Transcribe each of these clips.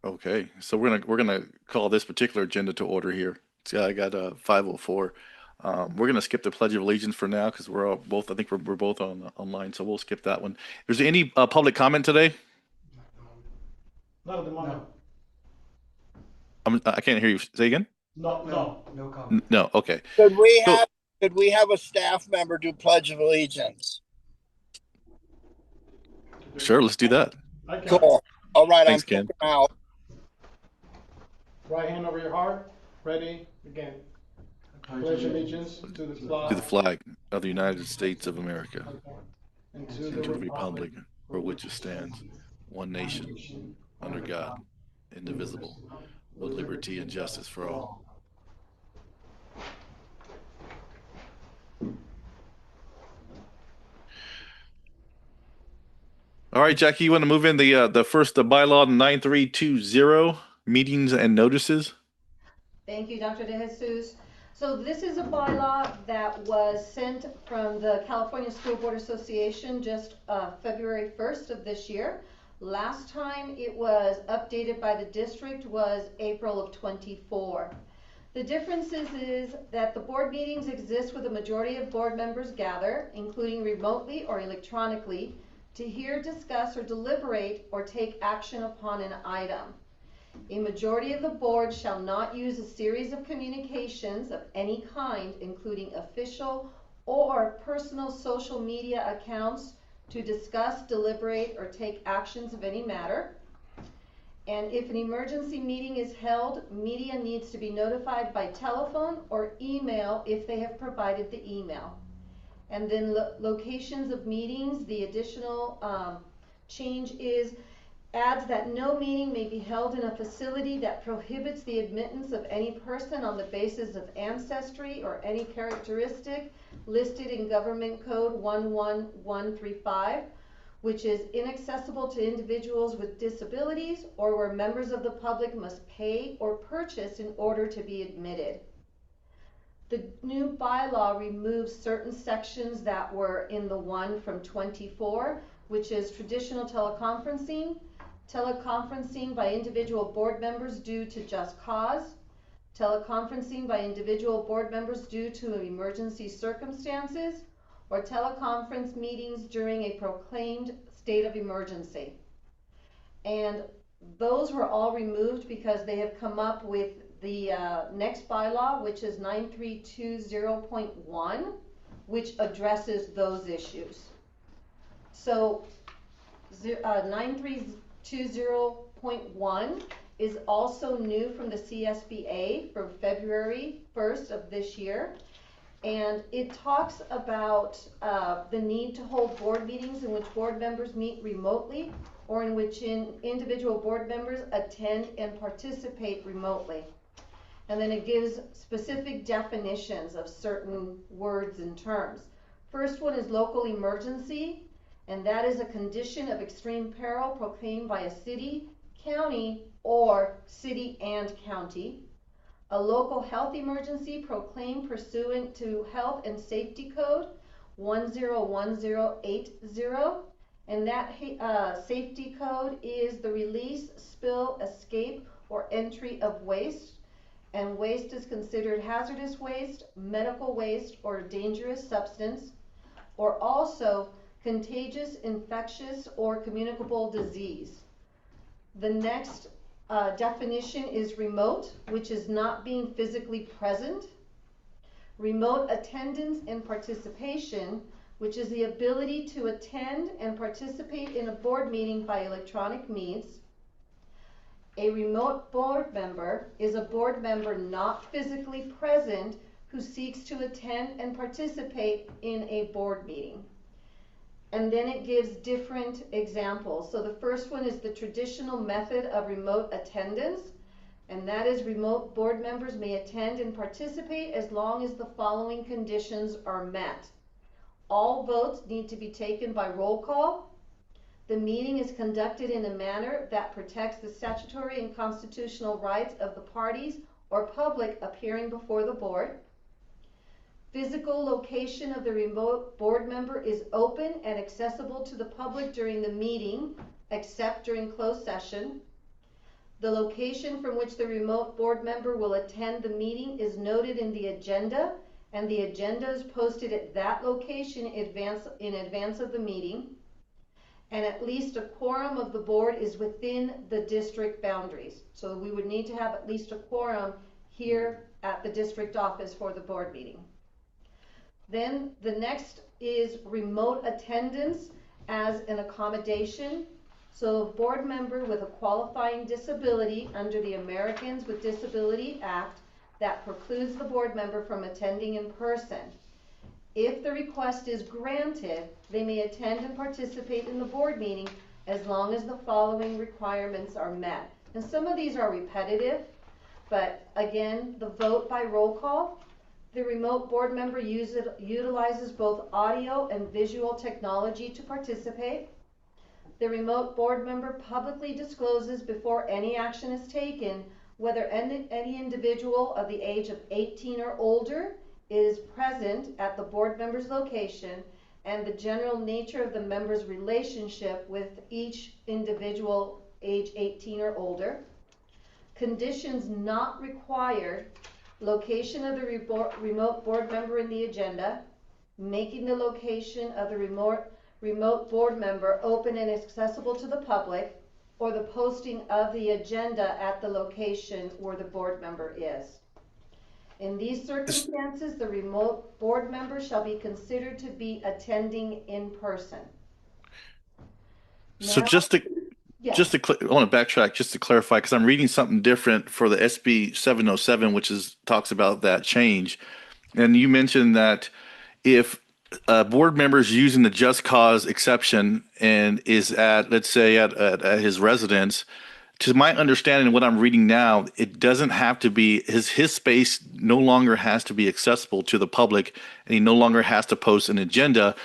Okay, so we're gonna call this particular agenda to order here. So I got 504. We're gonna skip the Pledge of Allegiance for now because we're all both. I think we're both on online, so we'll skip that one. Is there any public comment today? Not at the moment. I can't hear you. Say again? No, no. No comment. No. Okay. Could we So have could we have a staff member do Pledge of Allegiance? sure, let's do that. I can. Cool. All right, I'm Thanks, Ken. checking out. Right hand over your heart. Ready? Again. Pledge allegiance to the To flag the flag of the United States of America and and to the republic for which it stands, one nation, under God, indivisible, with liberty and justice for all. All right, Jackie, you want to move in the first bylaw 9320, meetings and notices? Thank you, Dr. De Jesus. So this is a bylaw that was sent from the California School Board Association just February 1st of this year. Last time it was updated by the district was April of 24. The difference is that the board meetings exist with a majority of board members gather, including remotely or electronically, to hear, discuss, or deliberate or take action upon an item. A majority of the board shall not use a series of communications of any kind, including official or personal social media accounts, to discuss, deliberate, or take actions of any matter. And if an emergency meeting is held, media needs to be notified by telephone or email if they have provided the email. And then locations of meetings, the additional change adds that no meeting may be held in a facility that prohibits the admittance of any person on the basis of ancestry or any characteristic listed in Government Code 11135, which is inaccessible to individuals with disabilities or where members of the public must pay or purchase in order to be admitted. The new bylaw removes certain sections that were in the one from 24, which is traditional teleconferencing, teleconferencing by individual board members due to just cause, teleconferencing by individual board members due to emergency circumstances, or teleconference meetings during a proclaimed state of emergency. And those were all removed because they have come up with the next bylaw, which is 9320.1, which addresses those issues. So 9320.1 is also new from the CSBA for February 1st of this year. And it talks about the need to hold board meetings in which board members meet remotely or in which individual board members attend and participate remotely. And then it gives specific definitions of certain words and terms. First one is local emergency, and that is a condition of extreme peril proclaimed by a city, county, or city and county. A local health emergency proclaimed pursuant to Health and Safety Code 101080, and that safety code is the release, spill, escape, or entry of waste. And waste is considered hazardous waste, medical waste, or dangerous substance, or also contagious, infectious, or communicable disease. The next definition is remote, which is not being physically present. Remote attendance and participation, which is the ability to attend and participate in a board meeting by electronic means. A remote board member is a board member not physically present who seeks to attend and participate in a board meeting. And then it gives different examples. So the first one is the traditional method of remote attendance, and that is remote board members may attend and participate as long as the following conditions are met. All votes need to be taken by roll call. The meeting is conducted in a manner that protects the statutory and constitutional rights of the parties or public appearing before the board. Physical location of the remote board member is open and accessible to the public during the meeting, except during closed session. The location from which the remote board member will attend the meeting is noted in the agenda, and the agenda is posted at that location in advance of the meeting. And at least a quorum of the board is within the district boundaries. So we would need to have at least a quorum here at the district office for the board meeting. Then the next is remote attendance as an accommodation. So a board member with a qualifying disability under the Americans with Disability Act that precludes the board member from attending in person. If the request is granted, they may attend and participate in the board meeting as long as the following requirements are met. And some of these are repetitive, but again, the vote by roll call. The remote board member utilizes both audio and visual technology to participate. The remote board member publicly discloses before any action is taken whether any individual of the age of 18 or older is present at the board member's location and the general nature of the member's relationship with each individual age 18 or older. Conditions not required: location of the remote board member in the agenda, making the location of the remote board member open and accessible to the public, or the posting of the agenda at the location where the board member is. In these circumstances, the remote board member shall be considered to be attending in person. So Now, yes. I want to backtrack just to clarify, because I'm reading something different for the SB 707, which talks about that change. And you mentioned that if a board member is using the just cause exception and is at, let's say, at his residence, to my understanding of what I'm reading now, it doesn't have to be his space no longer has to be accessible to the public, and he no longer has to post an agenda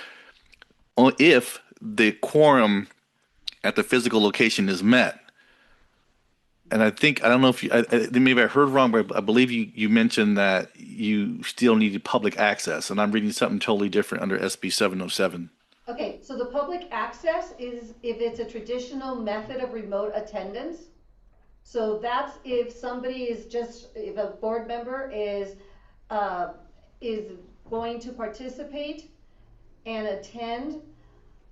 if the quorum at the physical location is met. And I don't know if maybe I heard wrong, but I believe you mentioned that you still needed public access, and I'm reading something totally different under SB 707. Okay, so the public access is if it's a traditional method of remote attendance. So that's if somebody if a board member is going to participate and attend,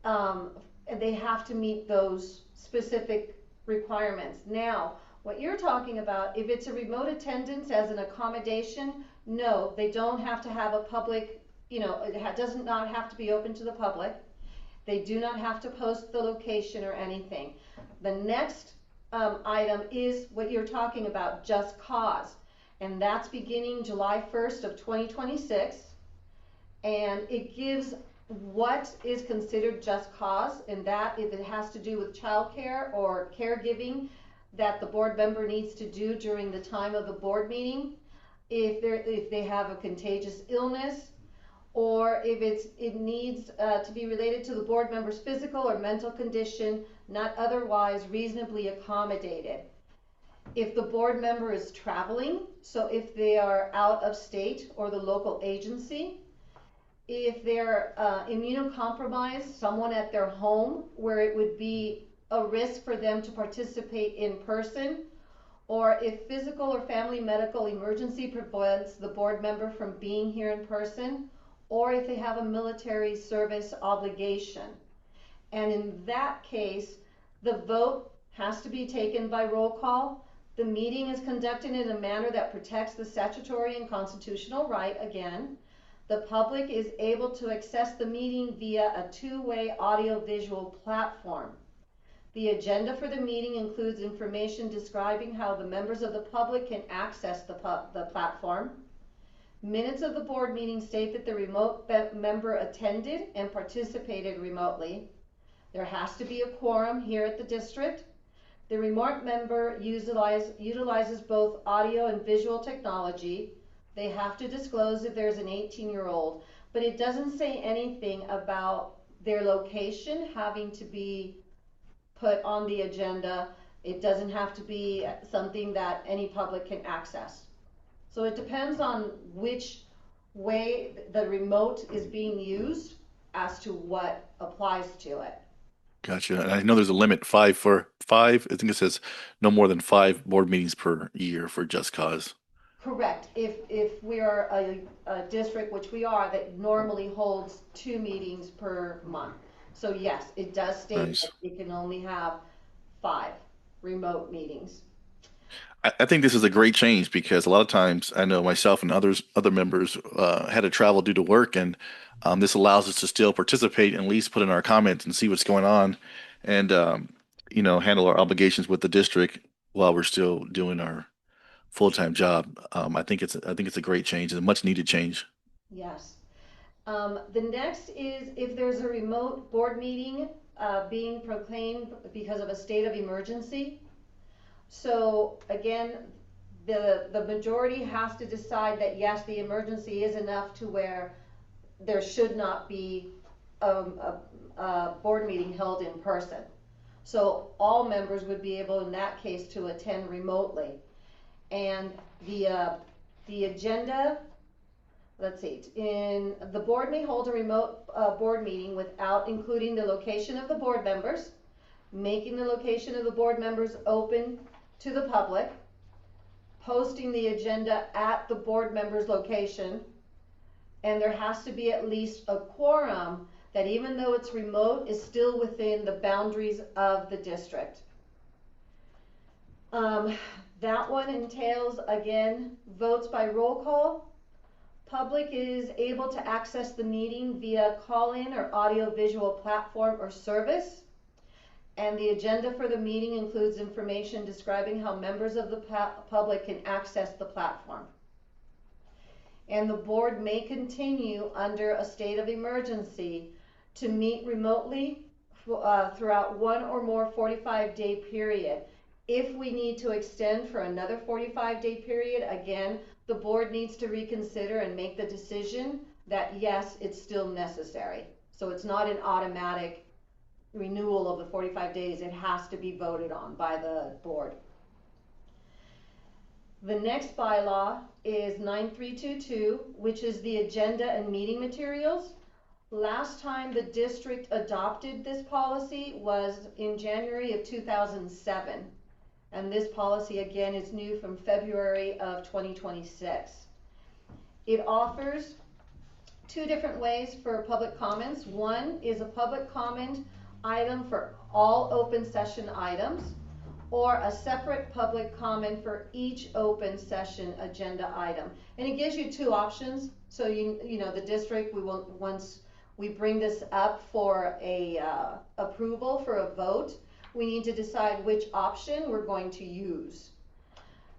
they have to meet those specific requirements. Now, what you're talking about, if it's a remote attendance as an accommodation, no, they don't have to have a public, it does not have to be open to the public. They do not have to post the location or anything. The next item is what you're talking about, just cause. And that's beginning July 1st of 2026. And it gives what is considered just cause, and that if it has to do with childcare or caregiving that the board member needs to do during the time of the board meeting, if they have a contagious illness, or if it needs to be related to the board member's physical or mental condition, not otherwise reasonably accommodated. If the board member is traveling, so if they are out of state or the local agency, if they're immunocompromised, someone at their home where it would be a risk for them to participate in person, or if physical or family medical emergency prevents the board member from being here in person, or if they have a military service obligation. And in that case, the vote has to be taken by roll call. The meeting is conducted in a manner that protects the statutory and constitutional right again. The public is able to access the meeting via a two-way audio-visual platform. The agenda for the meeting includes information describing how the members of the public can access the platform. Minutes of the board meeting state that the remote member attended and participated remotely. There has to be a quorum here at the district. The remote member utilizes both audio and visual technology. They have to disclose if there's an 18-year-old, but it doesn't say anything about their location having to be put on the agenda. It doesn't have to be something that any public can access. So it depends on which way the remote is being used as to what applies to it. Gotcha. And I know there's a limit, five. I think it says no more than 5 board meetings per year for Just Cause. Correct. If we are a district, which we are, that normally holds 2 meetings per month. So yes, it does state that Nice. it can only have 5 remote meetings. I think this is a great change because a lot of times I know myself and other members had to travel due to work, and this allows us to still participate and at least put in our comments and see what's going on, and handle our obligations with the district while we're still doing our full-time job. I think it's a great change and a much needed change. Yes. The next is if there's a remote board meeting being proclaimed because of a state of emergency. So again, the majority has to decide that yes, the emergency is enough to where there should not be a board meeting held in person. So all members would be able in that case to attend remotely. And the agenda, let's see, the board may hold a remote board meeting without including the location of the board members, making the location of the board members open to the public, posting the agenda at the board members' location, and there has to be at least a quorum that even though it's remote is still within the boundaries of the district. That one entails, again, votes by roll call. Public is able to access the meeting via call-in or audio-visual platform or service. And the agenda for the meeting includes information describing how members of the public can access the platform. And the board may continue under a state of emergency to meet remotely throughout one or more 45-day period. If we need to extend for another 45-day period, again, the board needs to reconsider and make the decision that yes, it's still necessary. So it's not an automatic renewal of the 45 days. It has to be voted on by the board. The next bylaw is 9322, which is the agenda and meeting materials. Last time the district adopted this policy was in January of 2007. And this policy again is new from February of 2026. It offers 2 different ways for public comments. One is a public comment item for all open session items, or a separate public comment for each open session agenda item. And it gives you 2 options. So you know the district, we will, once we bring this up for a approval for a vote, we need to decide which option we're going to use.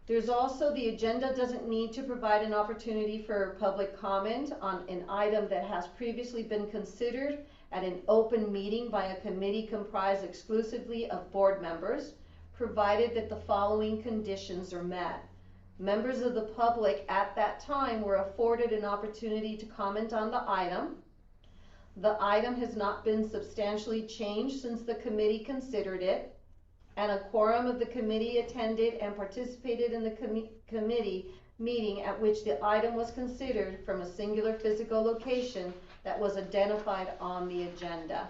There's also the agenda doesn't need to provide an opportunity for public comment on an item that has previously been considered at an open meeting by a committee comprised exclusively of board members, provided that the following conditions are met. Members of the public at that time were afforded an opportunity to comment on the item. The item has not been substantially changed since the committee considered it, and a quorum of the committee attended and participated in the committee meeting at which the item was considered from a singular physical location that was identified on the agenda.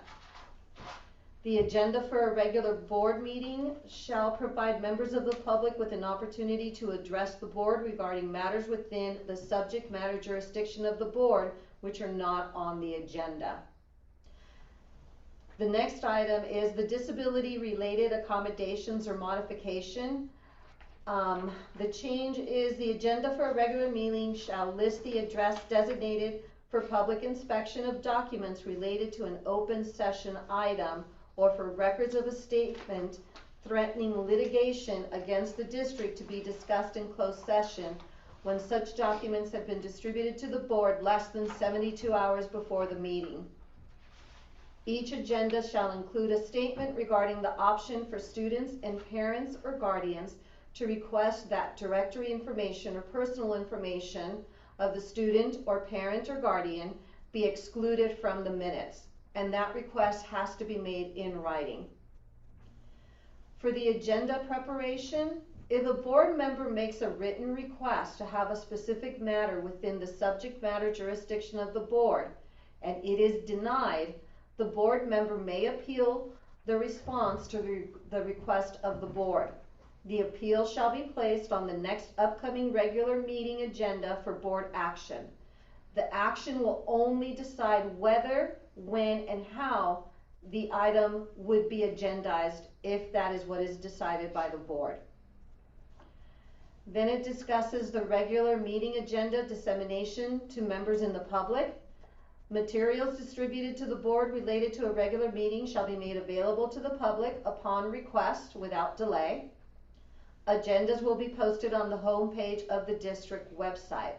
The agenda for a regular board meeting shall provide members of the public with an opportunity to address the board regarding matters within the subject matter jurisdiction of the board which are not on the agenda. The next item is the disability related accommodations or modification. The change is the agenda for a regular meeting shall list the address designated for public inspection of documents related to an open session item or for records of a statement threatening litigation against the district to be discussed in closed session when such documents have been distributed to the board less than 72 hours before the meeting. Each agenda shall include a statement regarding the option for students and parents or guardians to request that directory information or personal information of the student or parent or guardian be excluded from the minutes, and that request has to be made in writing. For the agenda preparation, if a board member makes a written request to have a specific matter within the subject matter jurisdiction of the board, and it is denied, the board member may appeal the response to the request of the board. The appeal shall be placed on the next upcoming regular meeting agenda for board action. The action will only decide whether, when, and how the item would be agendized if that is what is decided by the board. Then it discusses the regular meeting agenda dissemination to members in the public. Materials distributed to the board related to a regular meeting shall be made available to the public upon request without delay. Agendas will be posted on the home page of the district website.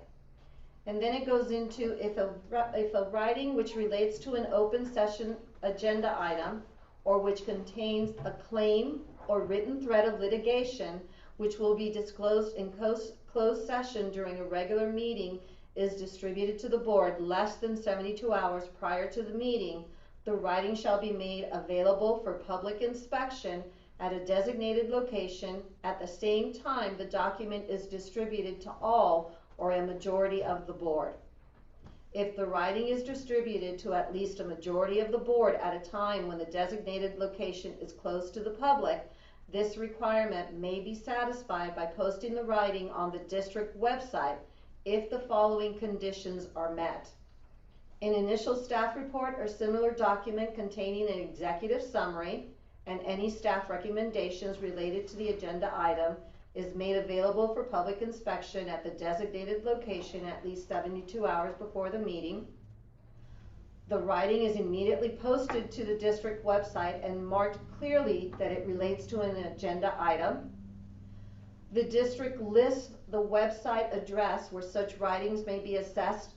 And then it goes into if a writing which relates to an open session agenda item or which contains a claim or written threat of litigation which will be disclosed in closed session during a regular meeting is distributed to the board less than 72 hours prior to the meeting, the writing shall be made available for public inspection at a designated location at the same time the document is distributed to all or a majority of the board. If the writing is distributed to at least a majority of the board at a time when the designated location is closed to the public, this requirement may be satisfied by posting the writing on the district website if the following conditions are met. An initial staff report or similar document containing an executive summary and any staff recommendations related to the agenda item is made available for public inspection at the designated location at least 72 hours before the meeting. The writing is immediately posted to the district website and marked clearly that it relates to an agenda item. The district lists the website address where such writings may be assessed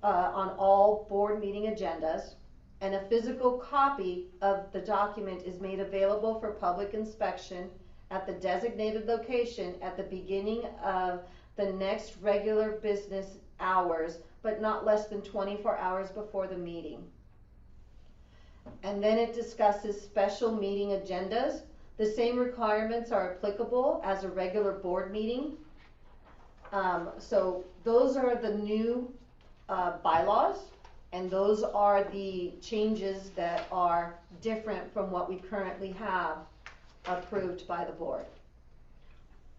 on all board meeting agendas, and a physical copy of the document is made available for public inspection at the designated location at the beginning of the next regular business hours, but not less than 24 hours before the meeting. And then it discusses special meeting agendas. The same requirements are applicable as a regular board meeting. So those are the new bylaws, and those are the changes that are different from what we currently have approved by the board.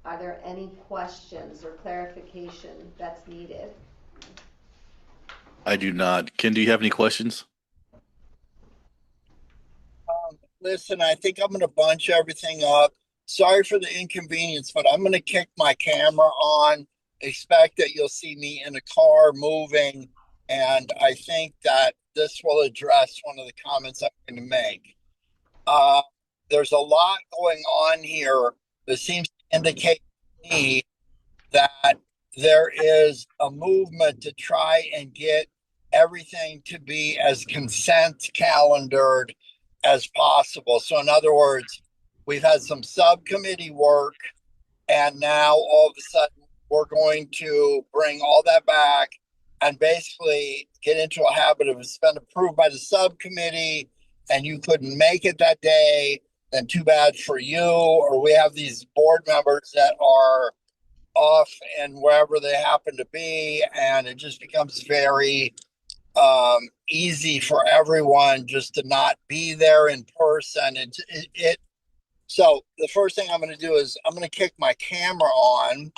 Are there any questions or clarification that's needed? I do not. Ken, do you have any questions? Listen, I think I'm going to bunch everything up. Sorry for the inconvenience, but I'm going to kick my camera on. Expect that you'll see me in a car moving, and I think that this will address one of the comments I'm going to make. There's a lot going on here that seems to indicate to me that there is a movement to try and get everything to be as consent calendared as possible. So in other words, we've had some subcommittee work, and now all of a sudden we're going to bring all that back and basically get into a habit of it's been approved by the subcommittee and you couldn't make it that day, then too bad for you. Or we have these board members that are off and wherever they happen to be, and it just becomes very easy for everyone just to not be there in person. So the first thing I'm going to do is I'm going to kick my camera on,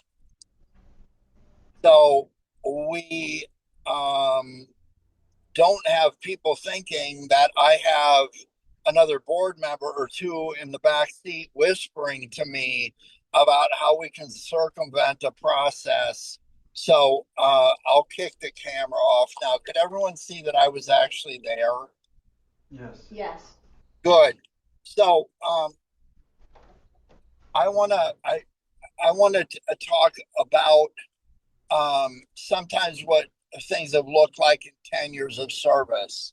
so we don't have people thinking that I have another board member or two in the back seat whispering to me about how we can circumvent a process. So I'll kick the camera off now. Could everyone see that I was actually there? Yes. Yes. Good. So I want to talk about sometimes what things have looked like in 10 years of service.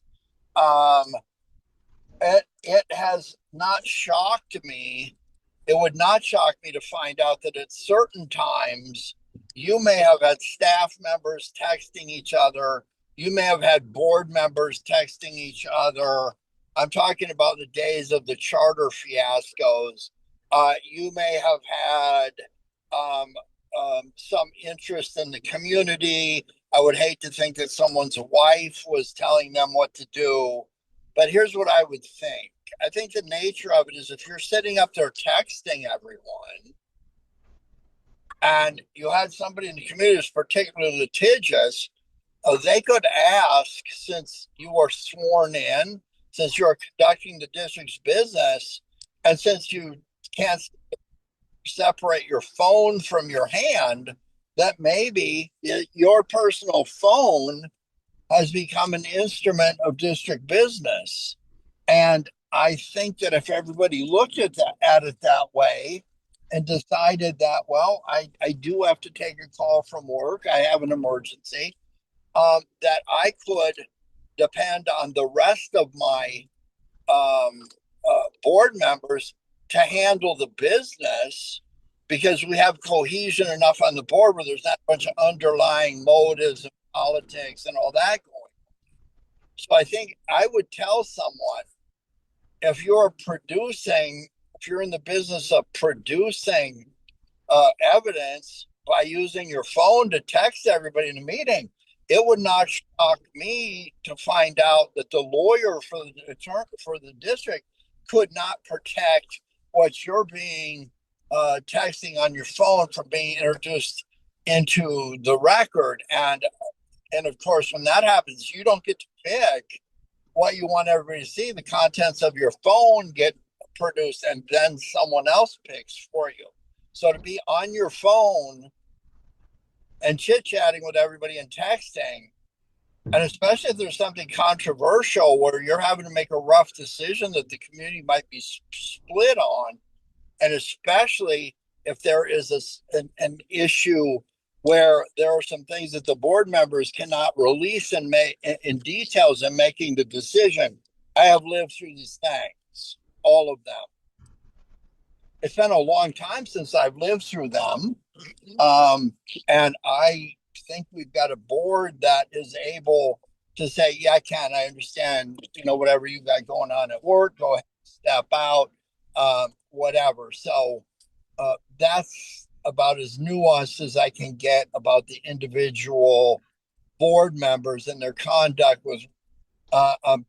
It has not shocked me. It would not shock me to find out that at certain times you may have had staff members texting each other. You may have had board members texting each other. I'm talking about the days of the charter fiascos. You may have had some interest in the community. I would hate to think that someone's wife was telling them what to do. But here's what I would think. I think the nature of it is if you're sitting up there texting everyone and you had somebody in the community who's particularly litigious, they could ask, since you are sworn in, since you are conducting the district's business, and since you can't separate your phone from your hand, that maybe your personal phone has become an instrument of district business. And I think that if everybody looked at it that way and decided that, well, I do have to take a call from work, I have an emergency, that I could depend on the rest of my board members to handle the business, because we have cohesion enough on the board where there's not a bunch of underlying motives and politics and all that going on. So I think I would tell someone, if you're in the business of producing evidence by using your phone to text everybody in a meeting, it would not shock me to find out that the lawyer for the district could not protect what you're being texting on your phone from being introduced into the record. And of course, when that happens, you don't get to pick what you want everybody to see. The contents of your phone get produced and then someone else picks for you. So to be on your phone and chit-chatting with everybody and texting, and especially if there's something controversial where you're having to make a rough decision that the community might be split on, and especially if there is an issue where there are some things that the board members cannot release and make in details in making the decision. I have lived through these things, all of them. It's been a long time since I've lived through them. And I think we've got a board that is able to say, yeah, I understand, whatever you got going on at work, go ahead, step out, whatever. So that's about as nuanced as I can get about the individual board members and their conduct with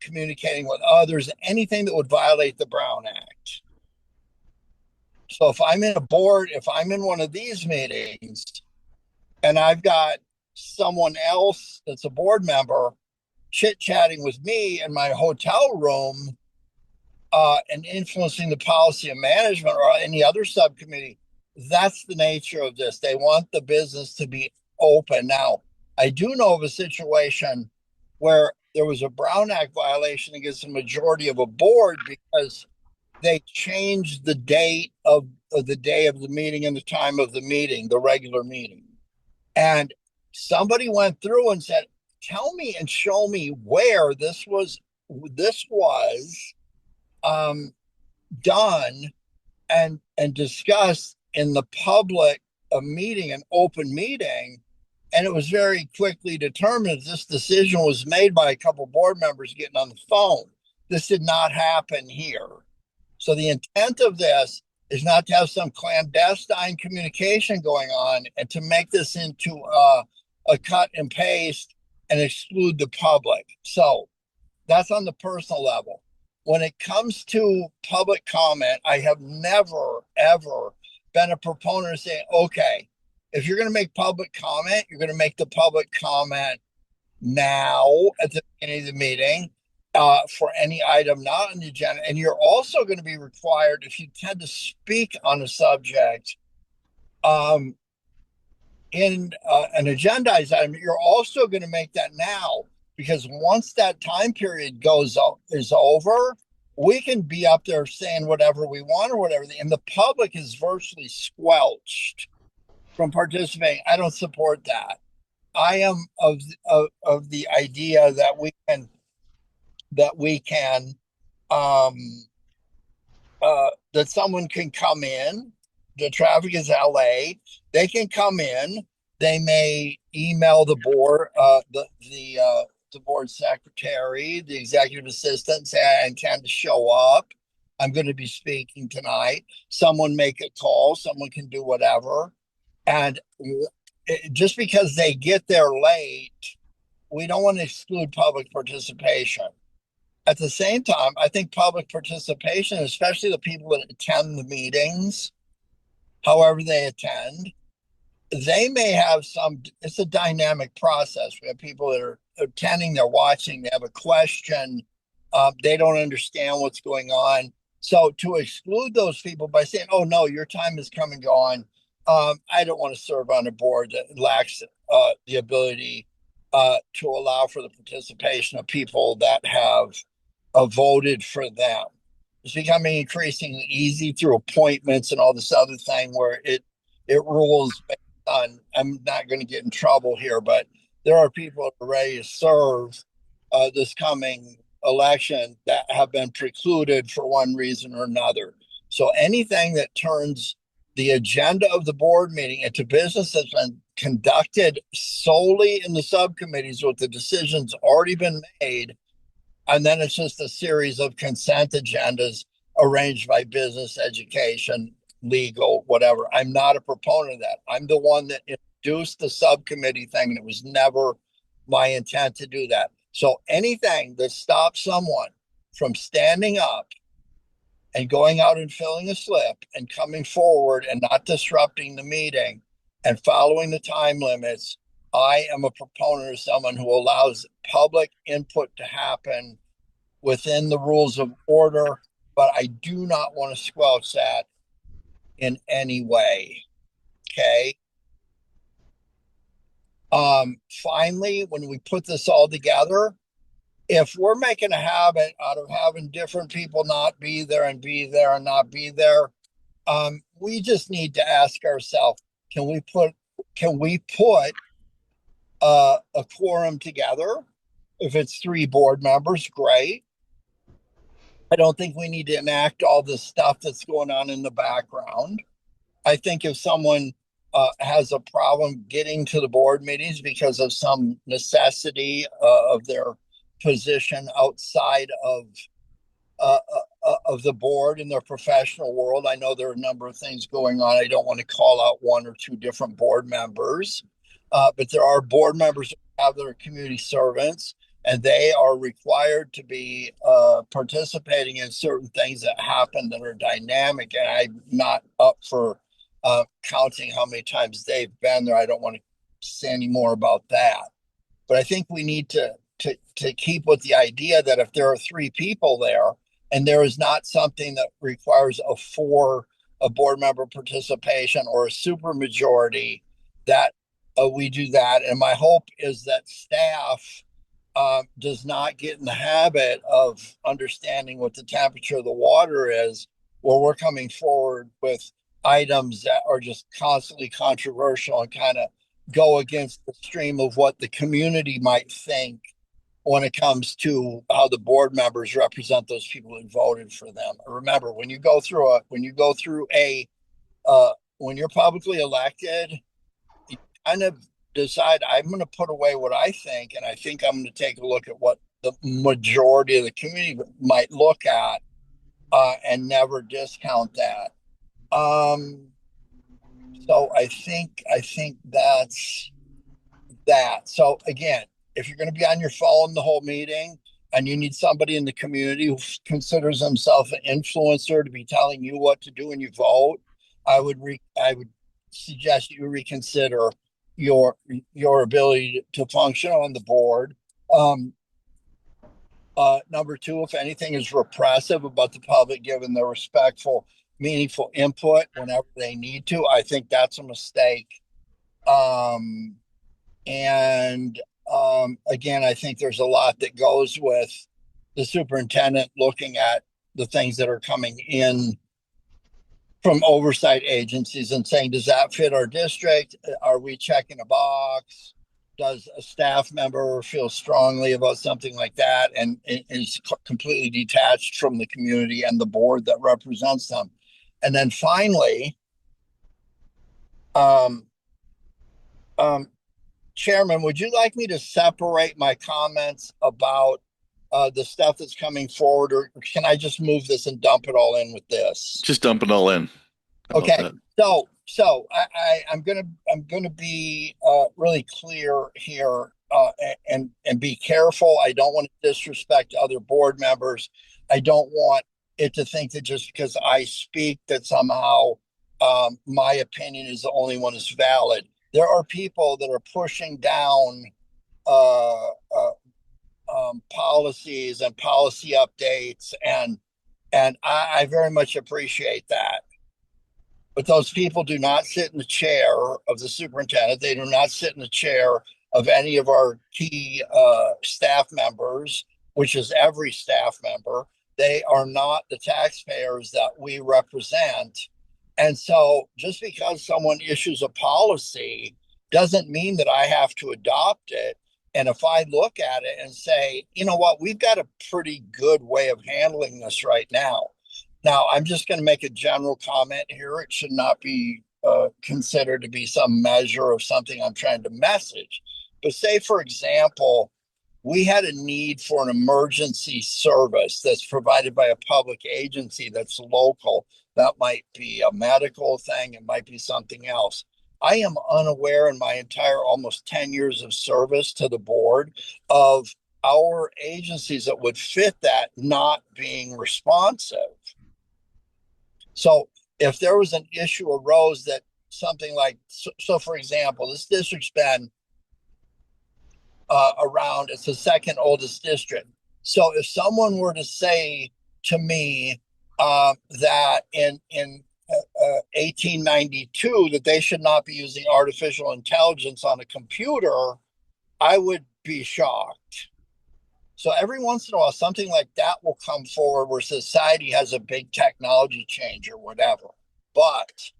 communicating with others, anything that would violate the Brown Act. So if I'm in one of these meetings and I've got someone else that's a board member chit-chatting with me in my hotel room and influencing the policy of management or any other subcommittee, that's the nature of this. They want the business to be open. Now, I do know of a situation where there was a Brown Act violation against the majority of a board because they changed the date of the day of the meeting and the time of the meeting, the regular meeting. And somebody went through and said, tell me and show me where this was done and discussed in the public meeting, an open meeting. And it was very quickly determined this decision was made by a couple board members getting on the phone. This did not happen here. So the intent of this is not to have some clandestine communication going on and to make this into a cut and paste and exclude the public. So that's on the personal level. When it comes to public comment, I have never, ever been a proponent of saying, okay, if you're going to make public comment, you're going to make the public comment now at the beginning of the meeting for any item not on the agenda. And you're also going to be required, if you tend to speak on a subject in an agendized item, you're also going to make that now, because once that time period is over, we can be up there saying whatever we want or whatever, and the public is virtually squelched from participating. I don't support that. I am of the idea that that someone can come in. The traffic is LA. They can come in. They may email the board, the board secretary, the executive assistant, say, I intend to show up. I'm going to be speaking tonight. Someone make a call. Someone can do whatever. And just because they get there late, we don't want to exclude public participation. At the same time, I think public participation, especially the people that attend the meetings, however they attend, they may have it's a dynamic process. We have people that are attending, they're watching, they have a question, they don't understand what's going on. So to exclude those people by saying, oh no, your time has come and gone, I don't want to serve on a board that lacks the ability to allow for the participation of people that have voted for them. It's becoming increasingly easy through appointments and all this other thing where it rules based on, I'm not going to get in trouble here, but there are people that are ready to serve this coming election that have been precluded for one reason or another. So anything that turns the agenda of the board meeting into business that's been conducted solely in the subcommittees with the decisions already been made, and then it's just a series of consent agendas arranged by business, education, legal, whatever. I'm not a proponent of that. I'm the one that introduced the subcommittee thing, and it was never my intent to do that. So anything that stops someone from standing up and going out and filling a slip and coming forward and not disrupting the meeting and following the time limits, I am a proponent of someone who allows public input to happen within the rules of order, but I do not want to squelch that in any way. Okay. Finally, when we put this all together, if we're making a habit out of having different people not be there and be there and not be there, we just need to ask ourselves, can we put a quorum together? If it's 3 board members, great. I don't think we need to enact all the stuff that's going on in the background. I think if someone has a problem getting to the board meetings because of some necessity of their position outside of the board in their professional world, I know there are a number of things going on. I don't want to call out 1 or 2 different board members, but there are board members who have their community servants, and they are required to be participating in certain things that happen that are dynamic. And I'm not up for counting how many times they've been there. I don't want to say any more about that. But I think we need to keep with the idea that if there are 3 people there and there is not something that requires a board member participation or a super majority, that we do that. And my hope is that staff does not get in the habit of understanding what the temperature of the water is, where we're coming forward with items that are just constantly controversial and kind of go against the stream of what the community might think when it comes to how the board members represent those people who voted for them. Remember, when you're publicly elected, you kind of decide, I'm going to put away what I think, and I think I'm going to take a look at what the majority of the community might look at, and never discount that. So I think that's that. So again, if you're going to be on your phone the whole meeting and you need somebody in the community who considers himself an influencer to be telling you what to do when you vote, I would suggest you reconsider your ability to function on the board. Number 2, if anything is repressive about the public giving their respectful, meaningful input whenever they need to, I think that's a mistake. Again, I think there's a lot that goes with the superintendent looking at the things that are coming in from oversight agencies and saying, does that fit our district? Are we checking a box? Does a staff member feel strongly about something like that and is completely detached from the community and the board that represents them? And then finally, Chairman, would you like me to separate my comments about the stuff that's coming forward, or can I just move this and dump it all in with this? Just dump it all in. Okay, so I'm gonna be really clear here. and be careful. I don't want to disrespect other board members. I don't want it to think that just because I speak that somehow my opinion is the only one that's valid. There are people that are pushing down uh, uh, policies and policy updates, and I very much appreciate that. But those people do not sit in the chair of the superintendent. They do not sit in the chair of any of our key staff members, which is every staff member. They are not the taxpayers that we represent. And so just because someone issues a policy doesn't mean that I have to adopt it. And if I look at it and say, you know what, we've got a pretty good way of handling this right now. Now, I'm just going to make a general comment here. It should not be considered to be some measure of something I'm trying to message. But say, for example, we had a need for an emergency service that's provided by a public agency that's local. That might be a medical thing, it might be something else. I am unaware in my entire almost 10 years of service to the board of our agencies that would fit that not being responsive. So if there was an issue arose that something like, so for example, this district's been around, it's the second oldest district. So if someone were to say to me that in 1892 that they should not be using artificial intelligence on a computer, I would be shocked. So every once in a while, something like that will come forward where society has a big technology change or whatever. But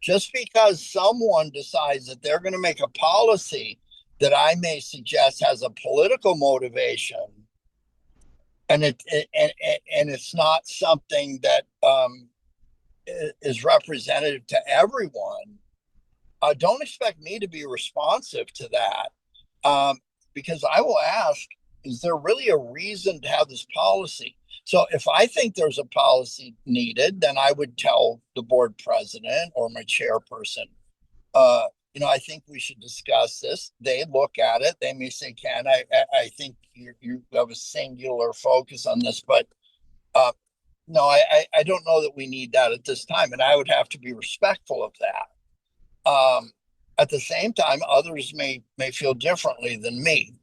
just because someone decides that they're going to make a policy that I may suggest has a political motivation, and it's not something that is representative to everyone, don't expect me to be responsive to that, because I will ask, is there really a reason to have this policy? So if I think there's a policy needed, then I would tell the board president or my chairperson, I think we should discuss this. They look at it. They may say, Ken, I think you have a singular focus on this, but no, I don't know that we need that at this time. And I would have to be respectful of that. At the same time, others may feel differently than me,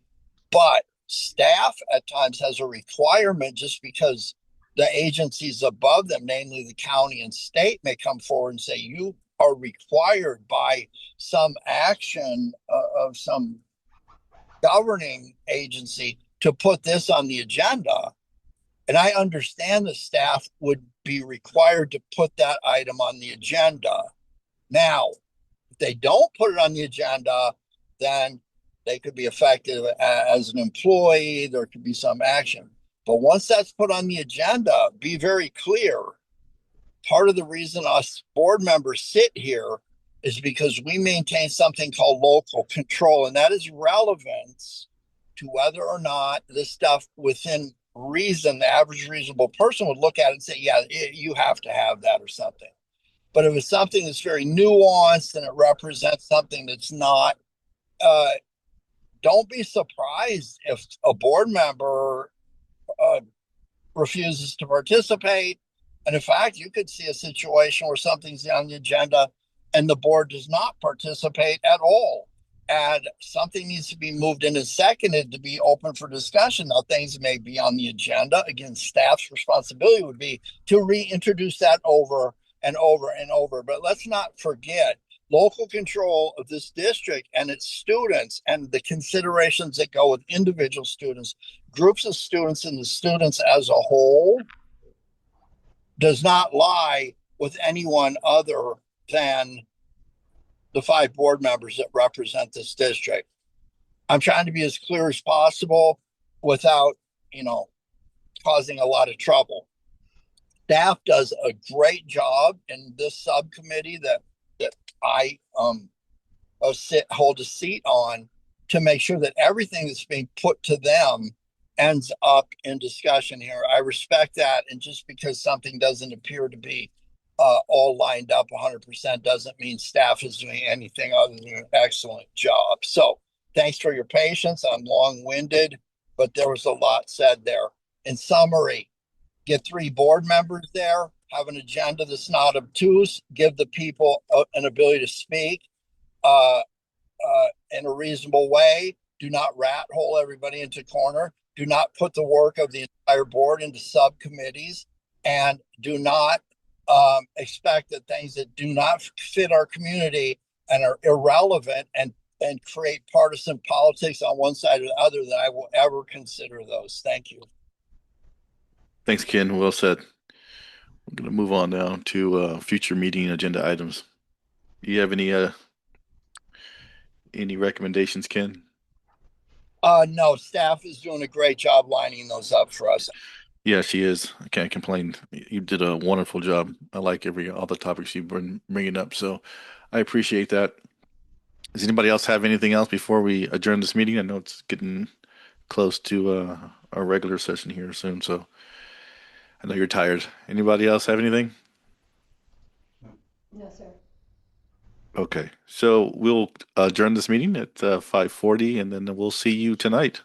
but staff at times has a requirement just because the agencies above them, namely the county and state, may come forward and say, you are required by some action of some governing agency to put this on the agenda. And I understand the staff would be required to put that item on the agenda. Now, if they don't put it on the agenda, then they could be affected as an employee. There could be some action. But once that's put on the agenda, be very clear. Part of the reason us board members sit here is because we maintain something called local control, and that is relevant to whether or not this stuff within reason, the average reasonable person would look at it and say, yeah, you have to have that or something. But if it's something that's very nuanced and it represents something that's not, don't be surprised if a board member refuses to participate. And in fact, you could see a situation where something's on the agenda and the board does not participate at all. And something needs to be moved in and seconded to be open for discussion. Now, things may be on the agenda. Again, staff's responsibility would be to reintroduce that over and over and over. But let's not forget local control of this district and its students and the considerations that go with individual students, groups of students, and the students as a whole does not lie with anyone other than the 5 board members that represent this district. I'm trying to be as clear as possible without, causing a lot of trouble. Staff does a great job in this subcommittee that I hold a seat on to make sure that everything that's being put to them ends up in discussion here. I respect that. And just because something doesn't appear to be all lined up 100% doesn't mean staff is doing anything other than an excellent job. So Thanks for your patience. I'm long-winded, but there was a lot said there. In summary, get 3 board members there, have an agenda that's not obtuse, give the people an ability to speak in a reasonable way. Do not rat hole everybody into corner. Do not put the work of the entire board into subcommittees, and do not expect that things that do not fit our community and are irrelevant and create partisan politics on one side or the other, that I will ever consider those. Thank you. Thanks, Ken. Well said. We're going to move on now to future meeting agenda items. Do you have any recommendations, Ken? No, staff is doing a great job lining those up for us. Yeah, she is. I can't complain. You did a wonderful job. I like all the topics you've been bringing up, so I appreciate that. Does anybody else have anything else before we adjourn this meeting? I know it's getting close to our regular session here soon, so I know you're tired. Anybody else have anything? No, sir. Okay, so we'll adjourn this meeting at 5:40, and then we'll see you tonight.